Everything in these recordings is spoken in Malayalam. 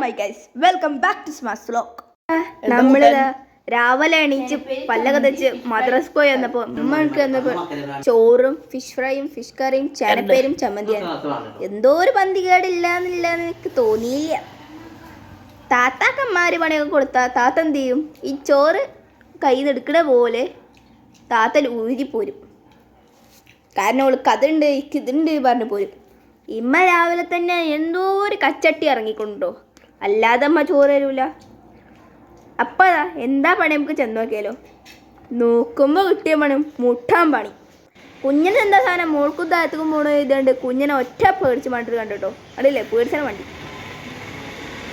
My guys, welcome back to സ്മാസ് വ്ലോഗ്. നമ്മളിത് രാവിലെ എണീച്ച് പല്ലൊക്കെ തെച്ച് മദ്രസ് പോയി വന്നപ്പോ ഉമ്മക്ക് വന്നപ്പോ ചോറും ഫിഷ് ഫ്രൈയും ഫിഷ് കറിയും ചേനപ്പേരും ചമ്മന്തിയാണ്. എന്തോ ഒരു പന്തികേടില്ലാന്നില്ല എനിക്ക് തോന്നിയില്ല. താത്താക്കന്മാര് പണിയൊക്കെ കൊടുത്താ താത്ത എന്ത് ചെയ്യും? ഈ ചോറ് കയ്യിൽ നിന്ന് എടുക്കണ പോലെ താത്ത ഊരിപ്പോരും. കാരണം അവൾക്ക് അതുണ്ട് ഇതുണ്ട് പറഞ്ഞു പോരും. ഇമ്മ രാവിലെ തന്നെ എന്തോ ഒരു കച്ചട്ടി ഇറങ്ങിക്കൊണ്ടോ, അല്ലാതെ അമ്മ ചോറ് തരൂല. അപ്പം എന്താ പണി നമുക്ക് ചെന്ന് നോക്കിയാലോ. നോക്കുമ്പോൾ കിട്ടിയ പണി മുട്ടാൻ പണി. കുഞ്ഞിന് എന്താ സാധനം മോൾക്കും താഴത്തേക്കും പോണ ഇതുണ്ട്. കുഞ്ഞിനെ ഒറ്റ പേടിച്ച് മണ്ടിട്ട് കണ്ടിട്ടോ, അടിയില്ലേ പേടിച്ചാൽ വണ്ടി.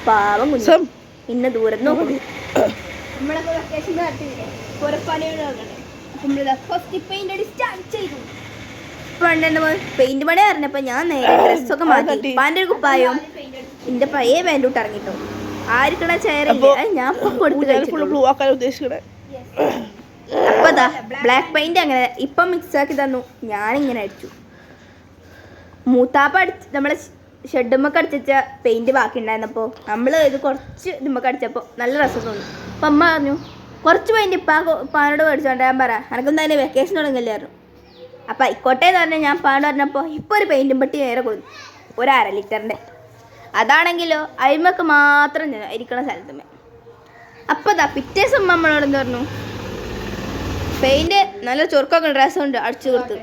പാവം കുഞ്ഞ് ഇന്ന ദൂരം നോക്കുന്നു. നമ്മളൊക്കെ വെക്കേഷൻ നടത്തിയില്ലേ കുറെ പണികൾ നമ്മളിതാ ഫസ്റ്റ് പെയിന്റ് അടി സ്റ്റാർട്ട് ചെയ്തു. പെയിന്റ് പണി അറിഞ്ഞപ്പോ ഞാൻ നേരെ ഡ്രസ്സൊക്കെ മാറ്റി പാൻ്റെ ഒരു കുപ്പായോ എന്റെ പഴയ പാൻ്റ് ഇട്ട് ഇറങ്ങിട്ടോ. ആർക്കണ ചെയറില്ല ഞാൻ അപ്പതാ ബ്ലാക്ക് പെയിന്റ് അങ്ങനെ ഇപ്പം മിക്സ് ആക്കി തന്നു. ഞാനിങ്ങനെ അടിച്ചു. മൂത്താപ്പ നമ്മളെ ഷെഡുമ്മക്ക് അടിച്ച പെയിന്റ് ബാക്കി ഉണ്ടായിരുന്നപ്പോൾ നമ്മൾ ഇത് കുറച്ച് ഇതുമ്മക്ക് അടിച്ചപ്പോൾ നല്ല രസം തോന്നി. അപ്പം അമ്മ പറഞ്ഞു കുറച്ച് പെയിന്റ് പാനോട് മേടിച്ചോണ്ട് ഞാൻ പറയാം എനക്കൊന്നും അതിൻ്റെ വെക്കേഷൻ തുടങ്ങില്ലായിരുന്നു. അപ്പം ആയിക്കോട്ടെ എന്ന് പറഞ്ഞാൽ ഞാൻ പാണ്ട് പറഞ്ഞപ്പോൾ ഇപ്പോൾ ഒരു പെയിൻറ്റും പെട്ടി നേരെ കൊടുത്തു, ഒരു 1/2 ലിറ്ററിൻ്റെ. അതാണെങ്കിലോ അയിമക്ക് മാത്രം ഇരിക്കണ സ്ഥലത്തുമ്മേ. അപ്പോൾ ഇതാ പിറ്റേ ദിവസം നമ്മളോടെന്ന് പറഞ്ഞു പെയിൻറ്റ് നല്ല ചൊറുക്കൊക്കെ രസമുണ്ട് അടിച്ചു കൊടുത്തു.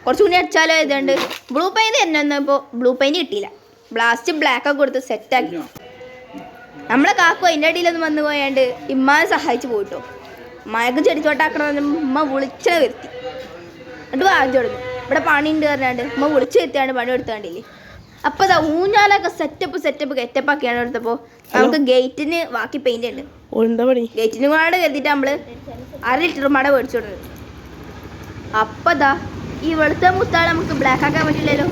കുറച്ച് കൂടി അടിച്ചാലോ ഇതുണ്ട്. ബ്ലൂ പെയിൻറ്റ് തന്നെ വന്നപ്പോൾ ബ്ലൂ പെയിൻറ്റ് കിട്ടിയില്ല. ലാസ്റ്റ് ബ്ലാക്കൊക്കെ കൊടുത്ത് സെറ്റാക്കി. നമ്മളെ കാക്കു അതിൻ്റെ അടിയിലൊന്നും വന്നു പോയാണ്ട് ഇമ്മാനെ സഹായിച്ച് പോയിട്ടോ. മയക്ക് ചെടിച്ചോട്ടാക്കണമെന്ന് ഉമ്മ വിളിച്ചത് വരുത്തി. എന്നിട്ട് വാങ്ങിച്ചു കൊടുക്കും. ഇവിടെ പണിയുണ്ട് പറഞ്ഞാണ്ട് ഉമ്മ വിളിച്ചു വരുത്തിയാണ്ട് പണി എടുത്താണ്ടില്ലേ. അപ്പോൾ അതാ ഊഞ്ഞാലൊക്കെ സെറ്റപ്പ് ഗെറ്റപ്പാക്കിയാണ് എടുത്തപ്പോൾ നമുക്ക് ഗേറ്റിന് ബാക്കി പെയിന്റ് ഉണ്ട്. ഗേറ്റിനും കൂടെ കരുതിയിട്ട് നമ്മൾ 1/2 ലിറ്റർ മട മേടിച്ചു കൊടുക്കുന്നത്. അപ്പം അതാ ഈ വെളുത്ത മുത്താൾ നമുക്ക് ബ്ലാക്ക് ആക്കാൻ പറ്റില്ലല്ലോ.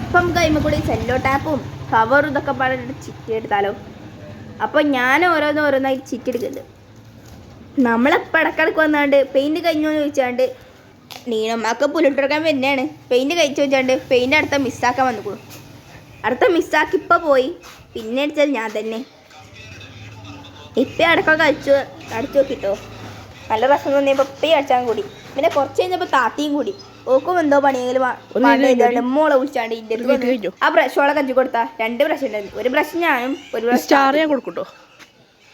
അപ്പം നമുക്ക് അതിമ്മ കൂടി സെല്ലോ ടാപ്പും കവറും ഇതൊക്കെ പറഞ്ഞിട്ട് ചിറ്റി എടുത്താലോ. അപ്പം ഞാൻ ഓരോന്നായി ചിറ്റി എടുക്കുന്നുണ്ട്. നമ്മളെപ്പോൾ ഇടക്കിടക്ക് വന്നാണ്ട് പെയിൻറ്റ് കഴിഞ്ഞോ എന്ന് ചോദിച്ചാണ്ട് നീനമ്മക്ക് പുല്ലിട്ടെടുക്കാൻ തന്നെയാണ്. പെയിൻറ്റ് കഴിച്ചു വെച്ചാണ്ട് പെയിൻറ്റ് അടുത്ത മിസ്സാക്കാൻ വന്നിക്കോളൂ. അടുത്ത മിസ്സാക്കി ഇപ്പം പോയി. പിന്നെ അടിച്ചാൽ ഞാൻ തന്നെ ഇപ്പം അടക്കം അടിച്ചു നോക്കിട്ടോ. നല്ല രസം തോന്നിയപ്പോൾ ഇപ്പം അടിച്ചാൽ കൂടി. പിന്നെ കുറച്ച് കഴിഞ്ഞപ്പോൾ താത്തിയും കൂടി. ഓക്കും എന്തോ പണിയെങ്കിലും മോളെ വിളിച്ചാണ്ട് ഇതിൻ്റെ ആ ബ്രഷോളെ കഞ്ചി കൊടുത്താൽ 2 ബ്രഷ് ഉണ്ടായിരുന്നു. ഒരു ബ്രഷ് ഞാനും ഒരു ബ്രഷ് കൊടുക്കട്ടോ.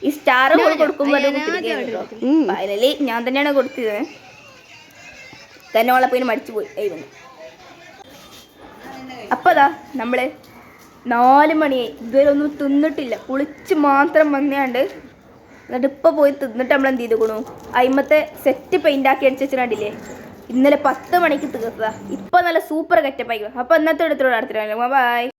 ഈ സ്റ്റാർ കൊടുക്കുമ്പോൾ ഫൈനലി ഞാൻ തന്നെയാണ് കൊടുത്തത്. തന്നെ ഓളെ പോയി മടിച്ചു പോയി വന്നു. അപ്പോൾ അതാ നമ്മൾ 4 മണിയായി ഇതുവരെ ഒന്നും തിന്നിട്ടില്ല. കുളിച്ച് മാത്രം വന്നാണ്ട് എന്നിട്ട് ഇപ്പോൾ പോയി തിന്നിട്ട് നമ്മൾ എന്ത് ചെയ്തുകൊണു അയിമത്തെ സെറ്റ് പെയിൻ്റാക്കി അടിച്ച് വെച്ചിട്ടുണ്ടില്ലേ. ഇന്നലെ 10 മണിക്ക് തീർത്തതാ. ഇപ്പോൾ നല്ല സൂപ്പർ ഗെറ്റപ്പായി. അപ്പോൾ ഇന്നത്തെ എടുത്തോടെ അടുത്തിട്ട് ബൈ.